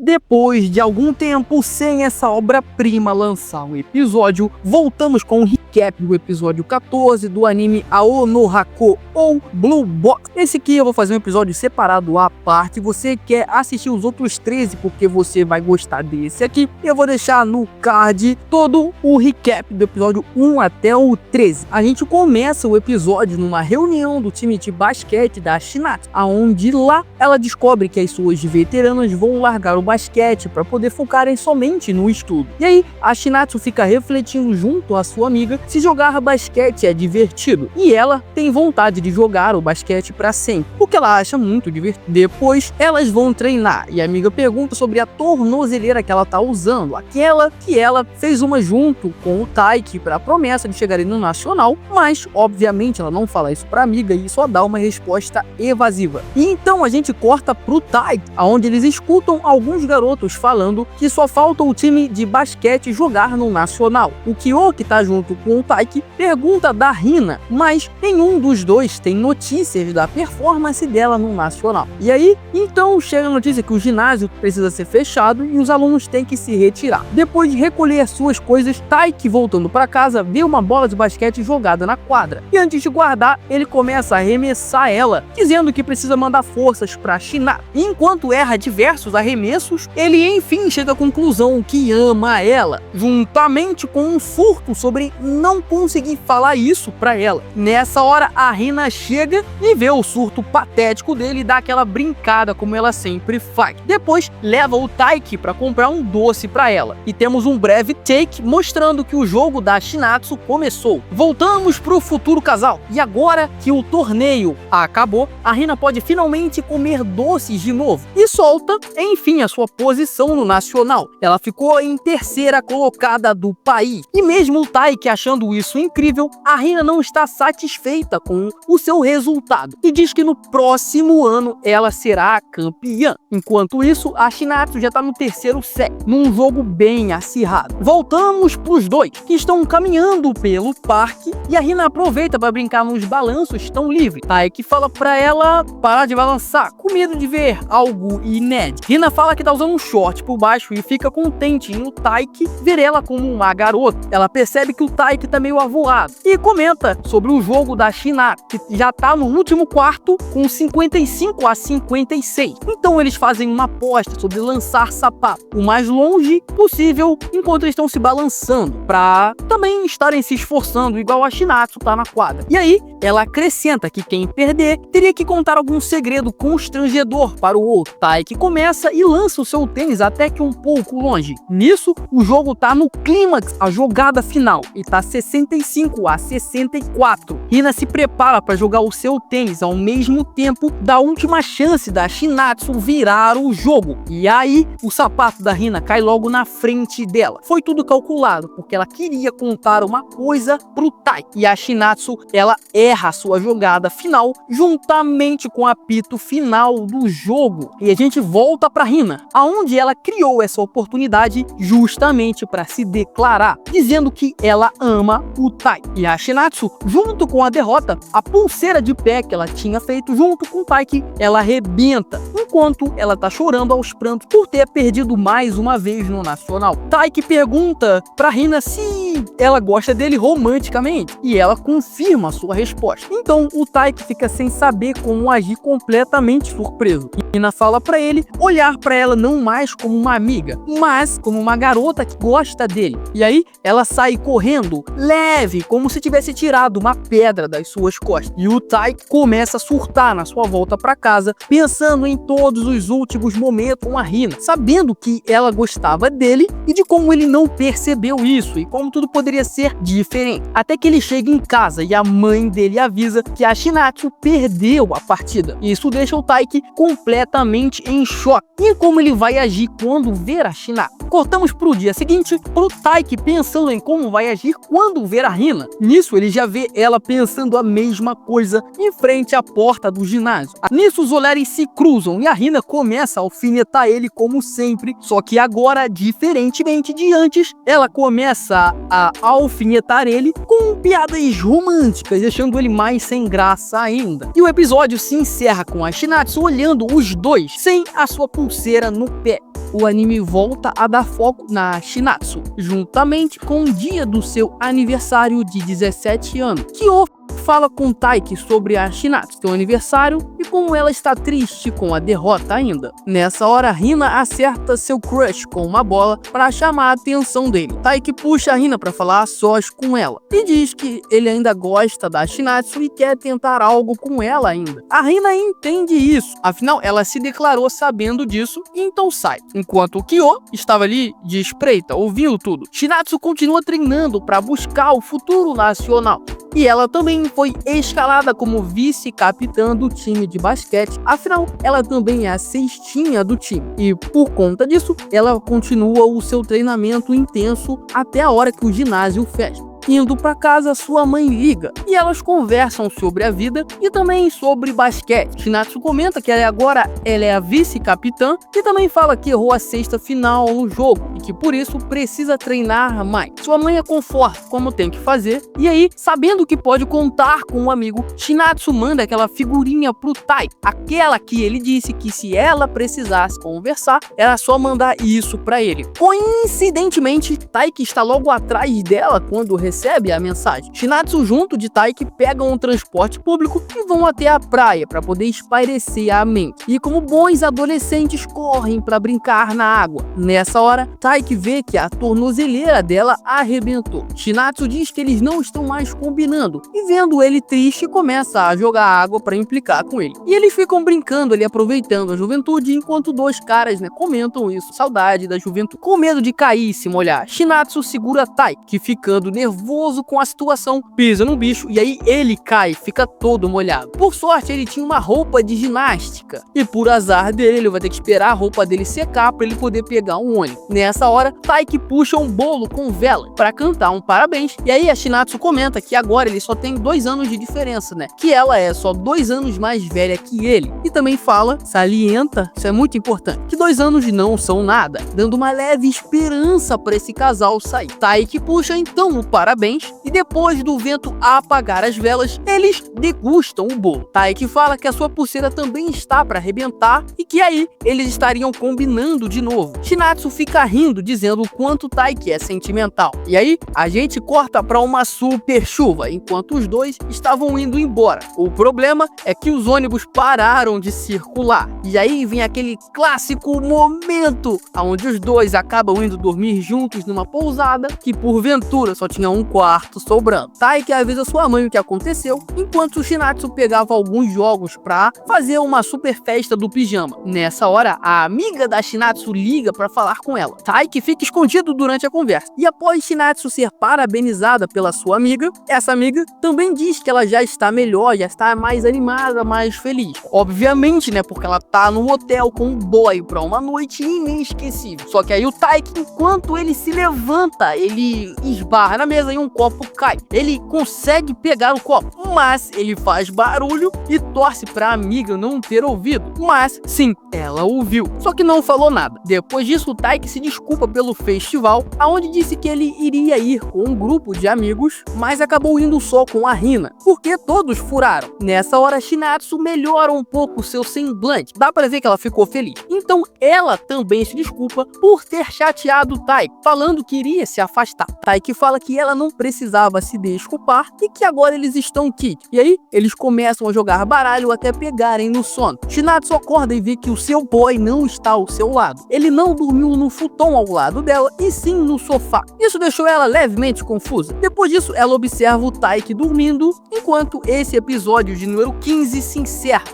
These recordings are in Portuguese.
Depois de algum tempo sem essa obra-prima lançar um episódio, voltamos com um recap do episódio 14 do anime Ao no Hako ou Blue Box. Esse aqui eu vou fazer um episódio separado à parte. Você quer assistir os outros 13 porque você vai gostar desse aqui, eu vou deixar no card todo o recap do episódio 1 até o 13. A gente começa o episódio numa reunião do time de basquete da Shinatsu, aonde lá ela descobre que as suas veteranas vão largar o basquete para poder focarem somente no estudo. E aí a Shinatsu fica refletindo junto à sua amiga se jogar basquete é divertido, e ela tem vontade de jogar o basquete para sempre, porque ela acha muito divertido. Depois elas vão treinar e a amiga pergunta sobre a tornozeleira que ela tá usando, aquela que ela fez uma junto com o Taiki para a promessa de chegarem no nacional, mas obviamente ela não fala isso para amiga e só dá uma resposta evasiva. E então a gente corta pro Taiki, aonde eles escutam alguns garotos falando que só falta o time de basquete jogar no nacional. O Kyo, que tá junto com o Taiki, pergunta da Hina, mas nenhum dos dois tem notícias da performance dela no nacional. E aí, então chega a notícia que o ginásio precisa ser fechado e os alunos têm que se retirar. Depois de recolher suas coisas, Taiki, voltando para casa, vê uma bola de basquete jogada na quadra. E antes de guardar, ele começa a arremessar ela, dizendo que precisa mandar forças para Shinatsu. E enquanto erra diversos arremessos, ele enfim chega à conclusão que ama ela, juntamente com um surto sobre não conseguir falar isso para ela. Nessa hora, a Hina chega e vê o surto patético dele e dá aquela brincada como ela sempre faz. Depois, leva o Taiki para comprar um doce para ela. E temos um breve take mostrando que o jogo da Shinatsu começou. Voltamos pro futuro casal. E agora que o torneio acabou, a Hina pode finalmente comer doces de novo. E solta, enfim, a sua posição no nacional. Ela ficou em terceira colocada do país. E mesmo o Taiki achando isso incrível, a Hina não está satisfeita com o seu resultado. E diz que no próximo ano ela será a campeã. Enquanto isso, a Shinatsu já está no terceiro set, num jogo bem acirrado. Voltamos pros dois, que estão caminhando pelo parque, e a Hina aproveita para brincar nos balanços estão livres. Taiki fala para ela parar de balançar, com medo de ver algo inédito. Hina fala que tá usando um short por baixo e fica contente em o Taiki ver ela como uma garota. Ela percebe que o Taiki tá meio avoado e comenta sobre o jogo da Shinatsu, que já tá no último quarto com 55-56. Então eles fazem uma aposta sobre lançar sapato o mais longe possível enquanto eles estão se balançando, para também estarem se esforçando igual a Shinatsu tá na quadra. E aí ela acrescenta que quem perder teria que contar algum segredo constrangedor para o outro. Taiki começa e lança o seu tênis até que um pouco longe. Nisso, o jogo tá no clímax, a jogada final, e tá 65-64. Hina se prepara para jogar o seu tênis ao mesmo tempo da última chance da Shinatsu virar o jogo. E aí, o sapato da Hina cai logo na frente dela. Foi tudo calculado, porque ela queria contar uma coisa pro Taiki. E a Shinatsu, ela erra a sua jogada final juntamente com o apito final do jogo. E a gente volta pra Hina, aonde ela criou essa oportunidade justamente para se declarar, dizendo que ela ama o Taiki. E a Shinatsu, junto com a derrota, a pulseira de pé que ela tinha feito junto com o Taiki, ela arrebenta, enquanto ela tá chorando aos prantos por ter perdido mais uma vez no nacional. Taiki pergunta pra Hina se ela gosta dele romanticamente, e ela confirma a sua resposta. Então o Taiki fica sem saber como agir, completamente surpreso. E Hina fala pra ele olhar pra ela não mais como uma amiga, mas como uma garota que gosta dele. E aí ela sai correndo, leve, como se tivesse tirado uma pedra das suas costas. E o Taiki começa a surtar na sua volta pra casa, pensando em todos os últimos momentos com a Hina, sabendo que ela gostava dele e de como ele não percebeu isso e como tudo poderia ser diferente. Até que ele chega em casa e a mãe dele avisa que a Shinatsu perdeu a partida. Isso deixa o Taiki completamente em choque. E como ele vai agir quando ver a Shinatsu? Cortamos pro dia seguinte, pro Taiki pensando em como vai agir quando ver a Hina. Nisso ele já vê ela pensando a mesma coisa em frente à porta do ginásio. Nisso os olhares se cruzam e a Hina começa a alfinetar ele como sempre, só que agora, diferentemente de antes, ela começa a alfinetar ele com piadas românticas, deixando ele mais sem graça ainda. E o episódio se encerra com a Shinatsu olhando os dois sem a sua pulseira no pé. o anime volta a dar foco na Shinatsu, juntamente com o dia do seu aniversário de 17 anos. Kyo fala com Taiki sobre a Shinatsu, seu aniversário, e como ela está triste com a derrota ainda. Nessa hora, Hina acerta seu crush com uma bola para chamar a atenção dele. Taiki puxa a Hina para falar a sós com ela e diz que ele ainda gosta da Shinatsu e quer tentar algo com ela ainda. A Hina entende isso, afinal ela se declarou sabendo disso e então sai. Enquanto o Kyo estava ali de espreita, ouvindo tudo. Shinatsu continua treinando para buscar o futuro nacional. E ela também foi escalada como vice-capitã do time de basquete, afinal, ela também é a cestinha do time. E por conta disso, ela continua o seu treinamento intenso até a hora que o ginásio fecha. Indo para casa, sua mãe liga e elas conversam sobre a vida e também sobre basquete. Shinatsu comenta que agora ela é a vice-capitã e também fala que errou a cesta final no jogo e que por isso precisa treinar mais. Sua mãe a conforta como tem que fazer e aí, sabendo que pode contar com um amigo, Shinatsu manda aquela figurinha pro Tai, aquela que ele disse que se ela precisasse conversar, era só mandar isso para ele. Coincidentemente, Tai, que está logo atrás dela quando recebe a mensagem. Shinatsu junto de Taiki pegam um transporte público e vão até a praia para poder espairecer a mente. E como bons adolescentes correm para brincar na água. Nessa hora, Taiki vê que a tornozeleira dela arrebentou. Shinatsu diz que eles não estão mais combinando e vendo ele triste começa a jogar água para implicar com ele. E eles ficam brincando ali, aproveitando a juventude, enquanto dois caras comentam isso, saudade da juventude. Com medo de cair e se molhar, Shinatsu segura Taiki, que ficando nervoso com a situação, pisa no bicho e aí ele cai, fica todo molhado. Por sorte, ele tinha uma roupa de ginástica e por azar dele, ele vai ter que esperar a roupa dele secar para ele poder pegar um ônibus. Nessa hora, Taiki puxa um bolo com vela para cantar um parabéns e aí a Shinatsu comenta que agora ele só tem 2 anos de diferença, que ela é só 2 anos mais velha que ele. E também fala, salienta, isso é muito importante, que 2 anos não são nada, dando uma leve esperança para esse casal sair. Taiki puxa então o parabéns e depois do vento apagar as velas, eles degustam o bolo. Taiki fala que a sua pulseira também está para arrebentar e que aí eles estariam combinando de novo. Shinatsu fica rindo, dizendo o quanto Taiki é sentimental. E aí, a gente corta para uma super chuva, enquanto os dois estavam indo embora. O problema é que os ônibus pararam de circular. E aí vem aquele clássico momento onde os dois acabam indo dormir juntos numa pousada que porventura só tinha um quarto sobrando. Taiki avisa sua mãe o que aconteceu, enquanto o Shinatsu pegava alguns jogos pra fazer uma super festa do pijama. Nessa hora, a amiga da Shinatsu liga pra falar com ela. Taiki fica escondido durante a conversa. E após Shinatsu ser parabenizada pela sua amiga, essa amiga também diz que ela já está melhor, já está mais animada, mais feliz. Obviamente, porque ela tá no hotel com um boy pra uma noite inesquecível. Só que aí o Taiki, enquanto ele se levanta, ele esbarra na mesa e um copo cai. Ele consegue pegar o copo, mas ele faz barulho e torce pra amiga não ter ouvido. Mas sim, ela ouviu, só que não falou nada. Depois disso, o Taiki se desculpa pelo festival, aonde disse que ele iria ir com um grupo de amigos, mas acabou indo só com a Hina, porque todos furaram. Nessa hora, Shinatsu melhora um pouco seu semblante, dá pra ver que ela ficou feliz. Então ela também se desculpa por ter chateado o Taiki, falando que iria se afastar. Taiki fala que ela não precisava se desculpar e que agora eles estão kits. E aí, eles começam a jogar baralho até pegarem no sono. Shinatsu acorda e vê que o seu boy não está ao seu lado. Ele não dormiu no futon ao lado dela, e sim no sofá. Isso deixou ela levemente confusa. Depois disso, ela observa o Taiki dormindo, enquanto esse episódio de número 15 se encerra.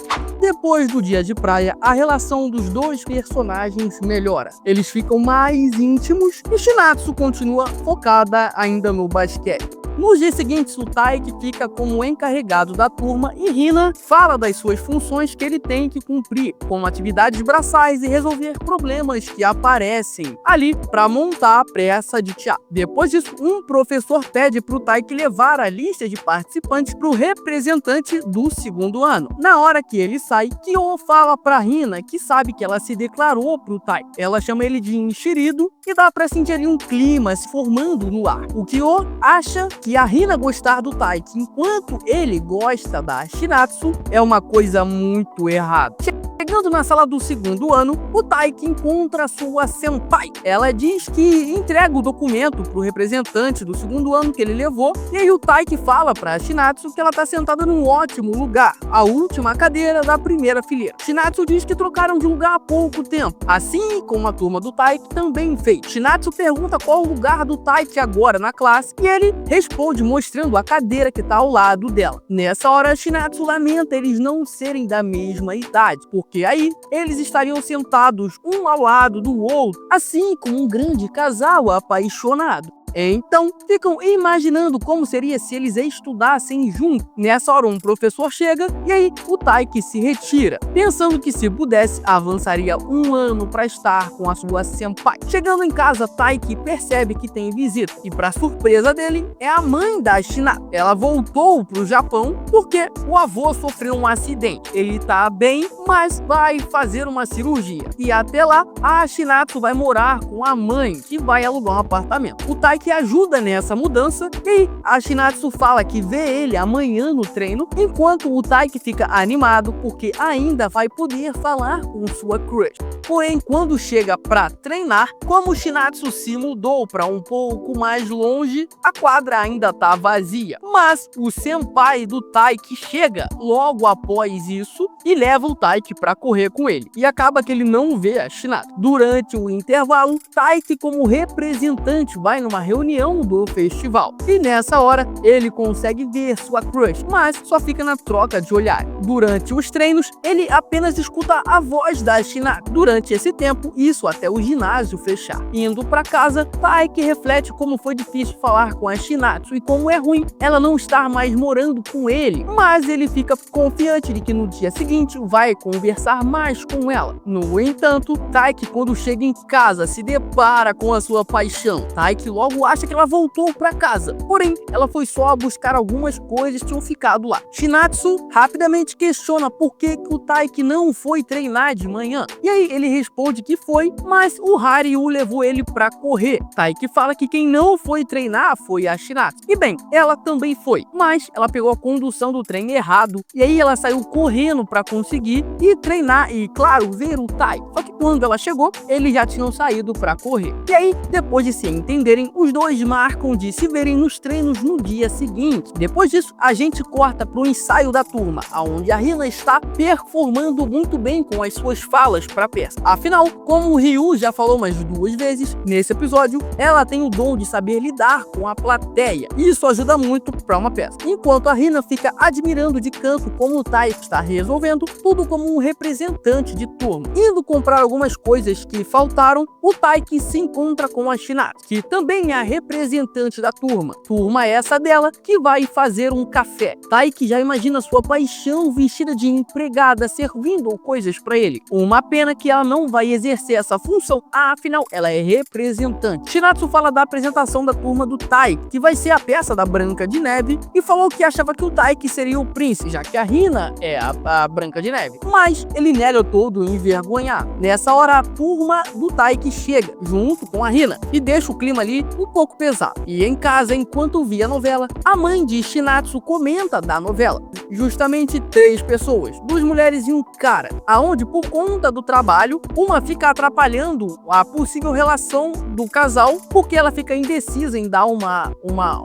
Depois do dia de praia, a relação dos dois personagens melhora. Eles ficam mais íntimos e Shinatsu continua focada ainda no basquete. Nos dias seguintes, o Taiki fica como encarregado da turma e Hina fala das suas funções que ele tem que cumprir, como atividades braçais e resolver problemas que aparecem ali para montar a peça de teatro. Depois disso, um professor pede para o Taiki levar a lista de participantes para o representante do 2º ano. Na hora que ele sai, Kyo fala para Hina que sabe que ela se declarou para o Taiki. Ela chama ele de enxerido e dá para sentir ali um clima se formando no ar. O Kyo acha que a Hina gostar do Taiki enquanto ele gosta da Shinatsu é uma coisa muito errada. Chegando na sala do segundo ano, o Taiki encontra sua senpai. Ela diz que entrega o documento pro representante do segundo ano que ele levou, e aí o Taiki fala pra Shinatsu que ela tá sentada num ótimo lugar, a última cadeira da primeira fileira. Shinatsu diz que trocaram de lugar há pouco tempo, assim como a turma do Taiki também fez. Shinatsu pergunta qual o lugar do Taiki agora na classe, e ele responde mostrando a cadeira que tá ao lado dela. Nessa hora, Shinatsu lamenta eles não serem da mesma idade, porque aí eles estariam sentados um ao lado do outro, assim como um grande casal apaixonado. Então, ficam imaginando como seria se eles estudassem juntos. Nessa hora, um professor chega e aí o Taiki se retira, pensando que se pudesse, avançaria um ano para estar com a sua senpai. Chegando em casa, Taiki percebe que tem visita e, para surpresa dele, é a mãe da Shinatsu. Ela voltou pro Japão porque o avô sofreu um acidente. Ele tá bem, mas vai fazer uma cirurgia. E até lá, a Shinatsu vai morar com a mãe, que vai alugar um apartamento. O Taiki que ajuda nessa mudança, e a Shinatsu fala que vê ele amanhã no treino, enquanto o Taiki fica animado porque ainda vai poder falar com sua crush. Porém, quando chega pra treinar, como o Shinatsu se mudou para um pouco mais longe, a quadra ainda tá vazia. Mas o senpai do Taiki chega logo após isso e leva o Taiki para correr com ele. E acaba que ele não vê a Shinatsu. Durante o intervalo, Taiki, como representante, vai numa reunião do festival. E nessa hora, ele consegue ver sua crush, mas só fica na troca de olhar. Durante os treinos, ele apenas escuta a voz da Shinatsu. Durante esse tempo, isso até o ginásio fechar. Indo para casa, Taiki reflete como foi difícil falar com a Shinatsu e como é ruim ela não estar mais morando com ele. Mas ele fica confiante de que no dia seguinte vai conversar mais com ela. No entanto, Taiki, quando chega em casa, se depara com a sua paixão. Taiki logo acha que ela voltou para casa, porém ela foi só buscar algumas coisas que tinham ficado lá. Shinatsu rapidamente questiona por que o Taiki não foi treinar de manhã, e aí ele responde que foi, mas o Haryu levou ele para correr. Taiki fala que quem não foi treinar foi a Shinatsu, e bem, ela também foi, mas ela pegou a condução do trem errado, e aí ela saiu correndo para conseguir ir treinar e, claro, ver o Taiki. Só que quando ela chegou, eles já tinham saído para correr. E aí, depois de se entenderem, os dois marcam de se verem nos treinos no dia seguinte. Depois disso, a gente corta pro ensaio da turma, onde a Hina está performando muito bem com as suas falas para a peça. Afinal, como o Ryu já falou mais 2 vezes nesse episódio, ela tem o dom de saber lidar com a plateia. E isso ajuda muito para uma peça. Enquanto a Hina fica admirando de canto como o Taiki está resolvendo tudo como um representante de turma. Indo comprar algumas coisas que faltaram, o Taiki se encontra com a Shinatsu, que também é a representante da turma. Turma essa dela que vai fazer um café. Taiki já imagina sua paixão vestida de empregada servindo coisas para ele. Uma pena que ela não vai exercer essa função, afinal ela é representante. Shinatsu fala da apresentação da turma do Taiki, que vai ser a peça da Branca de Neve, e falou que achava que o Taiki seria o príncipe, já que a Hina é a Branca de Neve. Mas ele nega todo envergonhado. Nessa hora, a turma do Taiki chega, junto com a Hina, e deixa o clima ali um pouco pesado. E em casa, enquanto via a novela, a mãe de Shinatsu comenta da novela. Justamente 3 pessoas, 2 mulheres e um cara, aonde por conta do trabalho, uma fica atrapalhando a possível relação do casal, porque ela fica indecisa em dar uma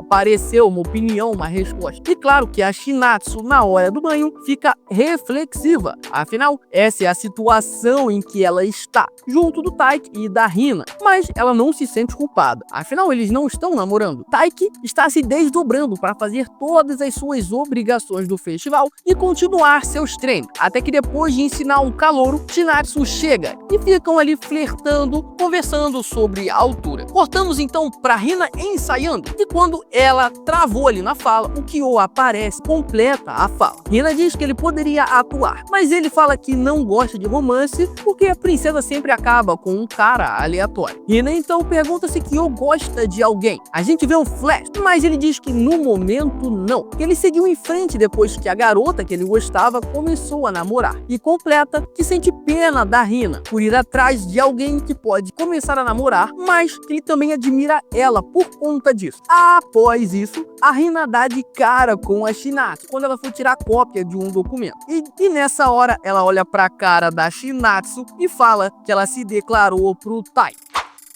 parecer, uma opinião, uma resposta. E claro que a Shinatsu, na hora do banho, fica reflexiva. Afinal, essa é a situação em que ela está, junto do Taiki e da Hina. Mas ela não se sente culpada. Afinal, eles não estão namorando. Taiki está se desdobrando para fazer todas as suas obrigações do festival e continuar seus treinos. Até que depois de ensinar um calouro, Shinatsu chega e ficam ali flertando, conversando sobre a altura. Cortamos então para Hina ensaiando, e quando ela travou ali na fala, o Kyo aparece, completa a fala. Hina diz que ele poderia atuar, mas ele fala que não gosta de romance porque a princesa sempre acaba com um cara aleatório. Hina então pergunta se Kyo gosta de alguém. A gente vê um flash, mas ele diz que no momento não. Ele seguiu em frente depois que a garota que ele gostava começou a namorar, e completa que sente pena da Hina por ir atrás de alguém que pode começar a namorar, mas que ele também admira ela por conta disso. Após isso, a Hina dá de cara com a Shinatsu quando ela for tirar cópia de um documento. E nessa hora, ela olha pra cara da Shinatsu e fala que ela se declarou pro Tai.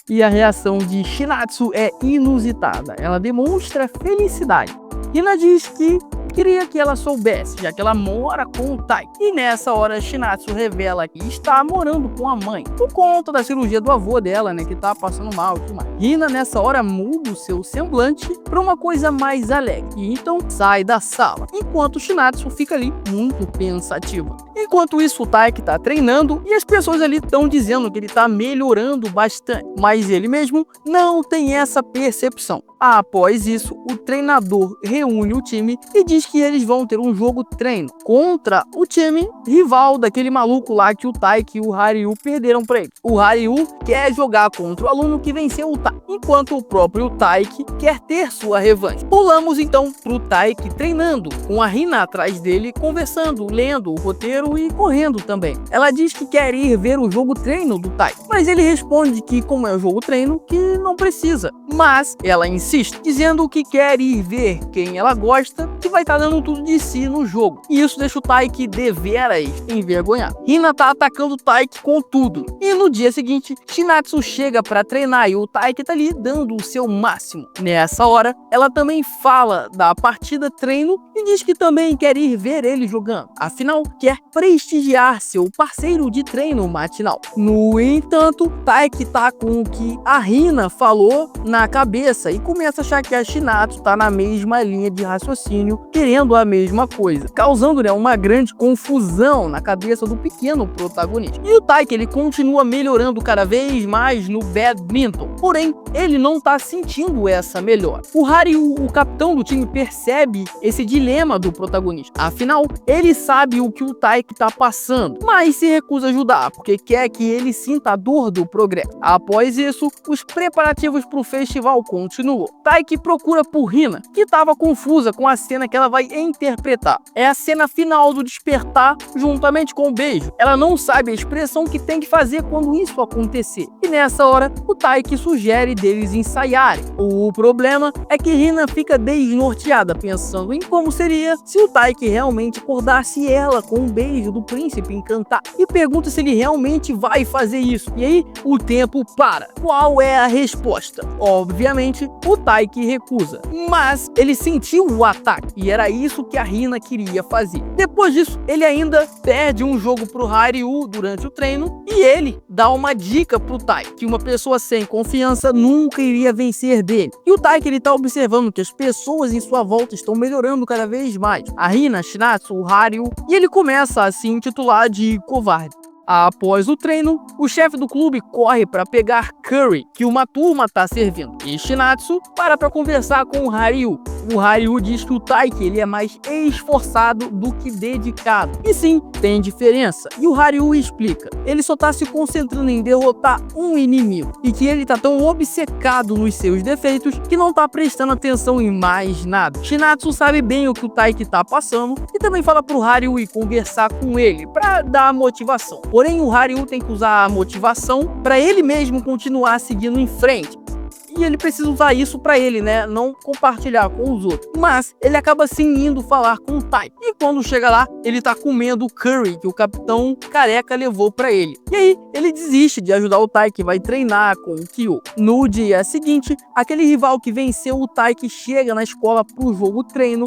E a reação de Shinatsu é inusitada. Ela demonstra felicidade. Hina diz que queria que ela soubesse, já que ela mora com o Tai. E nessa hora, Shinatsu revela que está morando com a mãe, por conta da cirurgia do avô dela, né, que tá passando mal e tudo mais. Hina, nessa hora, muda o seu semblante para uma coisa mais alegre, e então sai da sala, enquanto Shinatsu fica ali muito pensativa. Enquanto isso, o Tai que tá treinando, e as pessoas ali estão dizendo que ele tá melhorando bastante, mas ele mesmo não tem essa percepção. Após isso, o treinador reúne o time e diz que eles vão ter um jogo treino contra o time rival daquele maluco lá que o Taiki e o Haryu perderam pra ele. O Haryu quer jogar contra o aluno que venceu o Tai, enquanto o próprio Taiki quer ter sua revanche. Pulamos então pro Taiki treinando, com a Hina atrás dele, conversando, lendo o roteiro e correndo também. Ela diz que quer ir ver o jogo treino do Tai, mas ele responde que como é o jogo treino, que não precisa. Mas ela insiste, dizendo que quer ir ver quem ela gosta, que vai estar dando tudo de si no jogo. E isso deixa o Taiki deveras envergonhado. Hina tá atacando o Taiki com tudo. E no dia seguinte, Shinatsu chega para treinar e o Taiki tá ali dando o seu máximo. Nessa hora, ela também fala da partida treino e diz que também quer ir ver ele jogando. Afinal, quer prestigiar seu parceiro de treino matinal. No entanto, Taiki tá com o que a Hina falou na cabeça e começa a achar que a Shinatsu tá na mesma linha de raciocínio, querendo a mesma coisa, causando, né, uma grande confusão na cabeça do pequeno protagonista. E o Taiki, ele continua melhorando cada vez mais no badminton, porém, ele não tá sentindo essa melhora. O Haryu, o capitão do time, percebe esse dilema do protagonista. Afinal, ele sabe o que o Taiki tá passando, mas se recusa a ajudar, porque quer que ele sinta a dor do progresso. Após isso, os preparativos pro festival continuam. Taiki procura por Hina, que estava confusa com a cena que ela vai interpretar. É a cena final do despertar, juntamente com o beijo. Ela não sabe a expressão que tem que fazer quando isso acontecer. E nessa hora, o Taiki sugere deles ensaiarem. O problema é que Hina fica desnorteada, pensando em como seria se o Taiki realmente acordasse ela com um beijo do príncipe encantado. E pergunta se ele realmente vai fazer isso. E aí, o tempo para. Qual é a resposta? Obviamente, o Taiki recusa. Mas ele sentiu o ataque e era isso que a Hina queria fazer. Depois disso, ele ainda perde um jogo pro Haryu durante o treino e ele dá uma dica pro Tai, que uma pessoa sem confiança nunca iria vencer dele. E o Tai, que ele tá observando que as pessoas em sua volta estão melhorando cada vez mais. A Hina, a Shinatsu, o Haryu, e ele começa a se intitular de covarde. Após o treino, o chefe do clube corre para pegar curry, que uma turma tá servindo, e Shinatsu para conversar com o Haryu. O Haryu diz que o Taiki, ele é mais esforçado do que dedicado. E sim, tem diferença. E o Haryu explica, ele só tá se concentrando em derrotar um inimigo, e que ele tá tão obcecado nos seus defeitos que não tá prestando atenção em mais nada. Shinatsu sabe bem o que o Taiki tá passando e também fala pro Haryu ir conversar com ele para dar motivação. Porém, o Haryu tem que usar a motivação para ele mesmo continuar seguindo em frente. E ele precisa usar isso para ele, né? Não compartilhar com os outros. Mas ele acaba sim indo falar com o Tai. E quando chega lá, ele tá comendo o curry que o capitão careca levou para ele. E aí, ele desiste de ajudar o Tai, que vai treinar com o Kyo. No dia seguinte, aquele rival que venceu o Tai, que chega na escola pro jogo treino.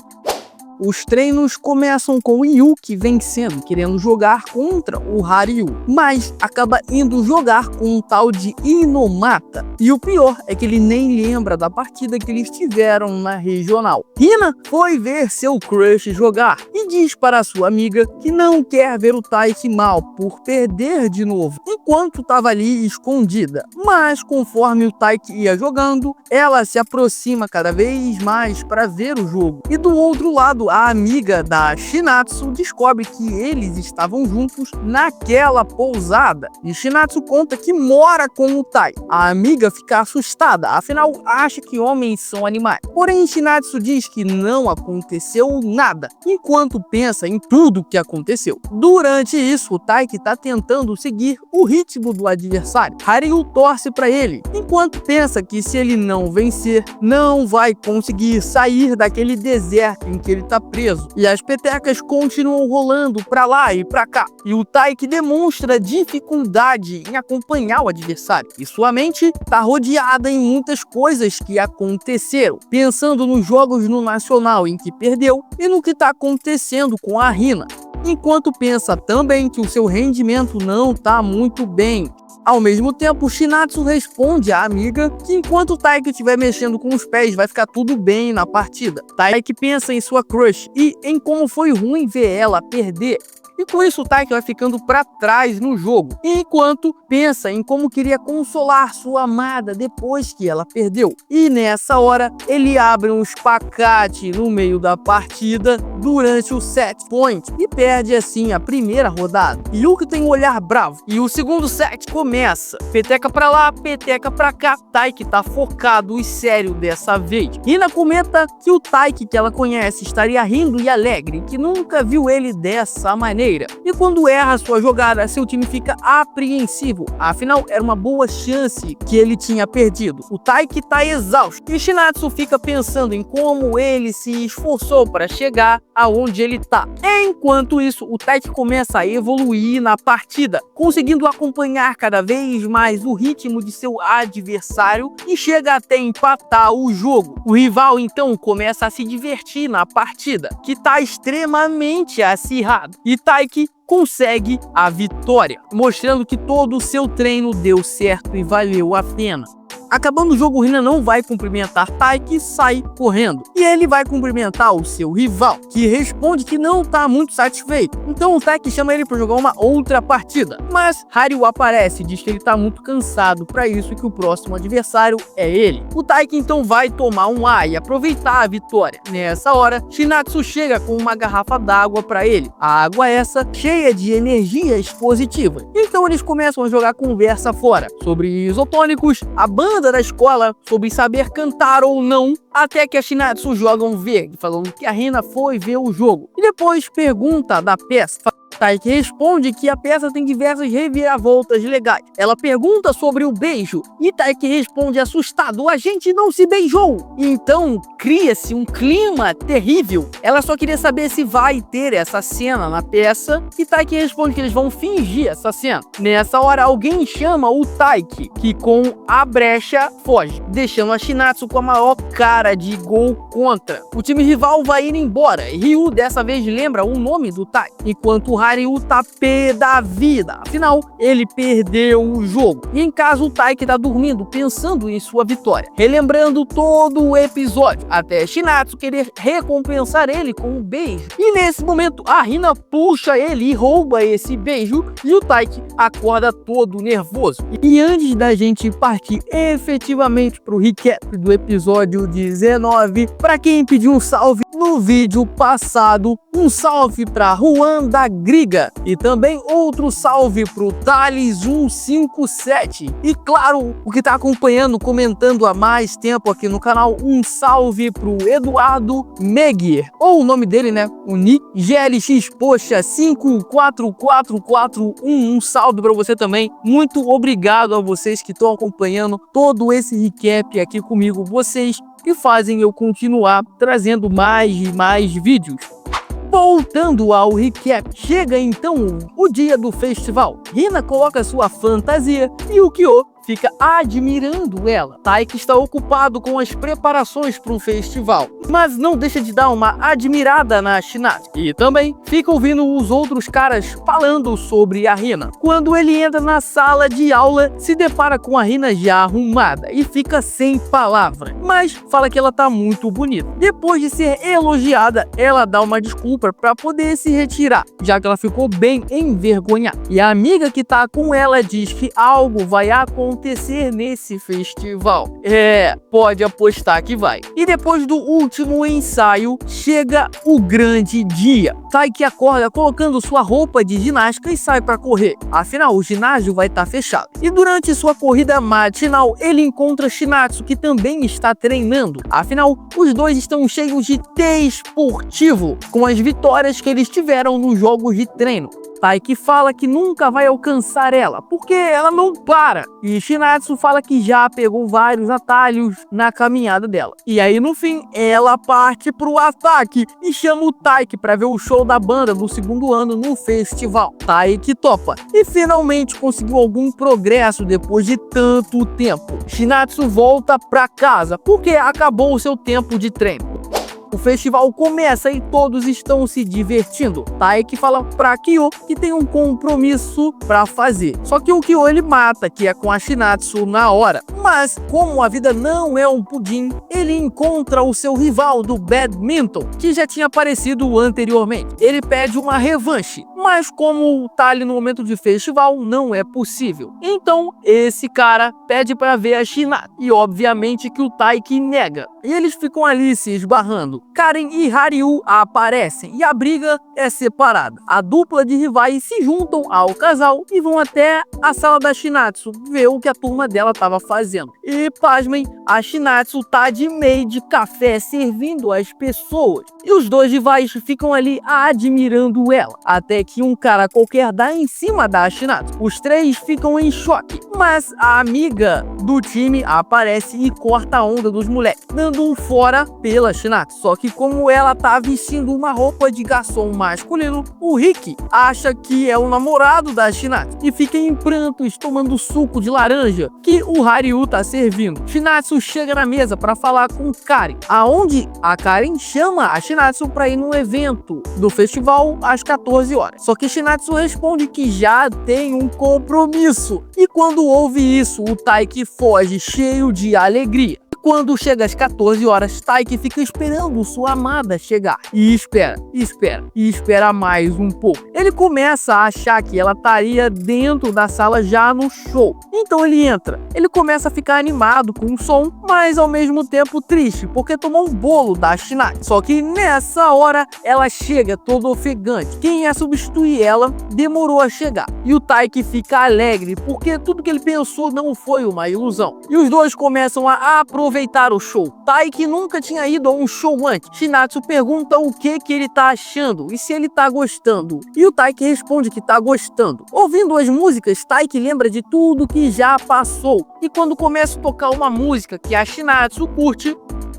Os treinos começam com o Yuki vencendo, querendo jogar contra o Haryu, mas acaba indo jogar com um tal de Inomata. E o pior é que ele nem lembra da partida que eles tiveram na regional. Hina foi ver seu crush jogar e diz para sua amiga que não quer ver o Taiki mal por perder de novo, enquanto estava ali escondida. Mas conforme o Taiki ia jogando, ela se aproxima cada vez mais para ver o jogo. E do outro lado, a amiga da Shinatsu descobre que eles estavam juntos naquela pousada. E Shinatsu conta que mora com o Tai. A amiga fica assustada, afinal acha que homens são animais. Porém, Shinatsu diz que não aconteceu nada, enquanto pensa em tudo que aconteceu. Durante isso, o Taiki tá tentando seguir o ritmo do adversário. Haryu torce para ele, enquanto pensa que se ele não vencer, não vai conseguir sair daquele deserto em que ele tá preso. E as petecas continuam rolando para lá e para cá. E o Taiki demonstra dificuldade em acompanhar o adversário. E sua mente tá rodeada em muitas coisas que aconteceram, pensando nos jogos no Nacional em que perdeu e no que tá acontecendo com a Hina. Enquanto pensa também que o seu rendimento não tá muito bem. Ao mesmo tempo, Shinatsu responde à amiga que enquanto o Taiki estiver mexendo com os pés, vai ficar tudo bem na partida. Taiki pensa em sua crush e em como foi ruim ver ela perder. E com isso o Taiki vai ficando para trás no jogo, enquanto pensa em como queria consolar sua amada depois que ela perdeu. E nessa hora, ele abre um espacate no meio da partida durante o set point e perde assim a primeira rodada. Yuki tem um olhar bravo e o segundo set começa. Peteca pra lá, peteca pra cá. Taiki tá focado e sério dessa vez. Hina comenta que o Taiki que ela conhece estaria rindo e alegre, que nunca viu ele dessa maneira. E quando erra sua jogada, seu time fica apreensivo. Afinal, era uma boa chance que ele tinha perdido. O Taiki tá exausto e Shinatsu fica pensando em como ele se esforçou para chegar aonde ele tá. Enquanto isso, o Taiki começa a evoluir na partida, conseguindo acompanhar cada vez mais o ritmo de seu adversário e chega até empatar o jogo. O rival então começa a se divertir na partida, que tá extremamente acirrado. E Taiki consegue a vitória, mostrando que todo o seu treino deu certo e valeu a pena. Acabando o jogo, Hina não vai cumprimentar Taiki e sai correndo. E ele vai cumprimentar o seu rival, que responde que não tá muito satisfeito. Então o Taiki chama ele para jogar uma outra partida. Mas Haryu aparece e diz que ele tá muito cansado para isso e que o próximo adversário é ele. O Taiki então vai tomar um ar e aproveitar a vitória. Nessa hora, Shinatsu chega com uma garrafa d'água para ele. A água essa cheia de energias positivas. Então eles começam a jogar conversa fora sobre isotônicos, a banda da escola, sobre saber cantar ou não, até que a Shinatsu joga um verde, falando que a Hina foi ver o jogo. E depois pergunta da peça. Taiki responde que a peça tem diversas reviravoltas legais. Ela pergunta sobre o beijo e Taiki responde assustado: a gente não se beijou. Então cria-se um clima terrível. Ela só queria saber se vai ter essa cena na peça e Taiki responde que eles vão fingir essa cena. Nessa hora alguém chama o Taiki, que com a brecha foge, deixando a Shinatsu com a maior cara de gol contra. O time rival vai ir embora e Ryu dessa vez lembra o nome do Taiki, enquanto o Haryu tá pé da vida. Afinal, ele perdeu o jogo. E em casa, o Taiki tá dormindo, pensando em sua vitória, relembrando todo o episódio, até Shinatsu querer recompensar ele com um beijo. E nesse momento, a Hina puxa ele e rouba esse beijo, e o Taiki acorda todo nervoso. E antes da gente partir efetivamente pro recap do episódio 19, para quem pediu um salve no vídeo passado, um salve para Juan da Griga e também outro salve pro Thales 157. E claro, o que tá acompanhando, comentando há mais tempo aqui no canal, um salve pro Eduardo Meguier, ou o nome dele, né, o Nick GLX, poxa, 54441, um salve para você também. Muito obrigado a vocês que estão acompanhando todo esse recap aqui comigo, vocês que fazem eu continuar trazendo mais e mais vídeos. Voltando ao recap, chega então o dia do festival. Hina coloca sua fantasia e o Kyo fica admirando ela. Taiki está ocupado com as preparações para o festival, mas não deixa de dar uma admirada na Shinatsu. E também fica ouvindo os outros caras falando sobre a Hina. Quando ele entra na sala de aula, se depara com a Hina já arrumada e fica sem palavra, mas fala que ela tá muito bonita. Depois de ser elogiada, ela dá uma desculpa para poder se retirar, já que ela ficou bem envergonhada. E a amiga que tá com ela diz que algo vai acontecer acontecer nesse festival. Pode apostar que vai. E depois do último ensaio, chega o grande dia. Taiki acorda colocando sua roupa de ginástica e sai para correr. Afinal, o ginásio vai estar fechado. E durante sua corrida matinal, ele encontra Shinatsu, que também está treinando. Afinal, os dois estão cheios de desportivo, com as vitórias que eles tiveram nos jogos de treino. Taiki fala que nunca vai alcançar ela, porque ela não para. E Shinatsu fala que já pegou vários atalhos na caminhada dela. E aí, no fim, ela parte pro ataque e chama o Taiki para ver o show da banda do segundo ano no festival. Taiki topa e finalmente conseguiu algum progresso depois de tanto tempo. Shinatsu volta pra casa porque acabou o seu tempo de treino. O festival começa e todos estão se divertindo. Taiki fala pra Kyo que tem um compromisso pra fazer. Só que o Kyo ele mata, que é com a Shinatsu na hora. Mas, como a vida não é um pudim, ele encontra o seu rival do badminton, que já tinha aparecido anteriormente. Ele pede uma revanche, mas como tá ali no momento de festival, não é possível. Então, esse cara pede pra ver a Shinatsu. E obviamente que o Taiki nega. E eles ficam ali se esbarrando. Karen e Haryu aparecem e a briga é separada. A dupla de rivais se juntam ao casal e vão até a sala da Shinatsu ver o que a turma dela estava fazendo. E pasmem, a Shinatsu tá de meio de café servindo as pessoas. E os dois rivais ficam ali admirando ela. Até que um cara qualquer dá em cima da Shinatsu. Os três ficam em choque. Mas a amiga do time aparece e corta a onda dos moleques, dando um fora pela Shinatsu. Só que como ela tá vestindo uma roupa de garçom masculino, o Rick acha que é o namorado da Shinatsu e fica em prantos tomando suco de laranja que o Haryu tá servindo. Shinatsu chega na mesa para falar com Karen, aonde a Karen chama a Shinatsu para ir no evento do festival às 14 horas. Só que Shinatsu responde que já tem um compromisso. E quando ouve isso, o Taiki foge cheio de alegria. Quando chega às 14 horas, Taiki fica esperando sua amada chegar. E espera mais um pouco. Ele começa a achar que ela estaria dentro da sala já no show. Então ele entra. Ele começa a ficar animado com o som, mas ao mesmo tempo triste, porque tomou um bolo da Shinatsu. Só que nessa hora, ela chega toda ofegante. Quem ia substituir ela demorou a chegar. E o Taiki fica alegre, porque tudo que ele pensou não foi uma ilusão. E os dois começam a aproveitar o show. Taiki nunca tinha ido a um show antes. Shinatsu pergunta o que ele tá achando e se ele tá gostando. E o Taiki responde que tá gostando. Ouvindo as músicas, Taiki lembra de tudo que já passou. E quando começa a tocar uma música que a Shinatsu curte,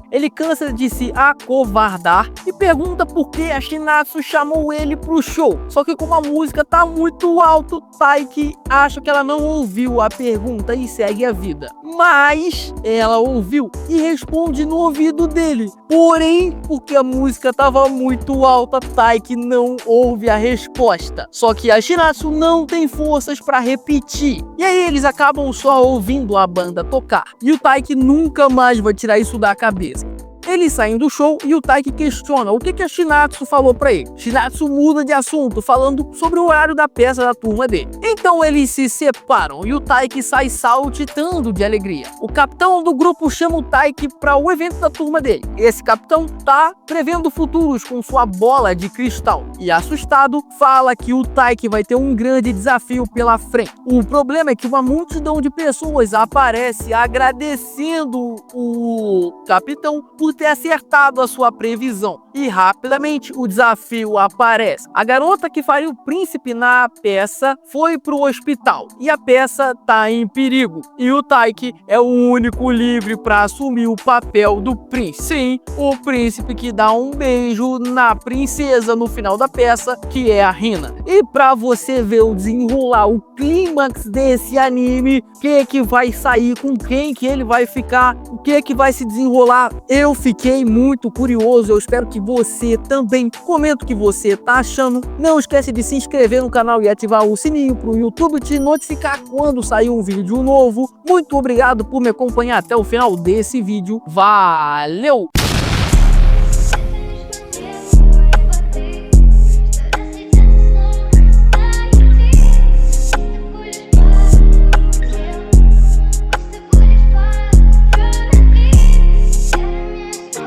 ele cansa de se acovardar e pergunta por que a Shinatsu chamou ele pro show. Só que como a música tá muito alto, Taiki acha que ela não ouviu a pergunta e segue a vida. Mas ela ouviu e responde no ouvido dele. Porém, porque a música tava muito alta, Taiki não ouve a resposta. Só que a Shinatsu não tem forças para repetir. E aí eles acabam só ouvindo a banda tocar. E o Taiki nunca mais vai tirar isso da cabeça. Eles saem do show e o Taiki questiona o que a Shinatsu falou pra ele. Shinatsu muda de assunto, falando sobre o horário da peça da turma dele. Então eles se separam e o Taiki sai saltitando de alegria. O capitão do grupo chama o Taiki para o evento da turma dele. Esse capitão tá prevendo futuros com sua bola de cristal e, assustado, fala que o Taiki vai ter um grande desafio pela frente. O problema é que uma multidão de pessoas aparece agradecendo o capitão por ter acertado a sua previsão. E rapidamente o desafio aparece. A garota que faria o príncipe na peça foi pro hospital e a peça tá em perigo. E o Taiki é o único livre para assumir o papel do príncipe. Sim, o príncipe que dá um beijo na princesa no final da peça, que é a Hina. E para você ver o desenrolar, o clímax desse anime, o que vai sair, com quem que ele vai ficar, o que vai se desenrolar, eu fiquei muito curioso. Eu espero que você também. Comenta o que você tá achando. Não esquece de se inscrever no canal e ativar o sininho para o YouTube te notificar quando sair um vídeo novo. Muito obrigado por me acompanhar até o final desse vídeo. Valeu!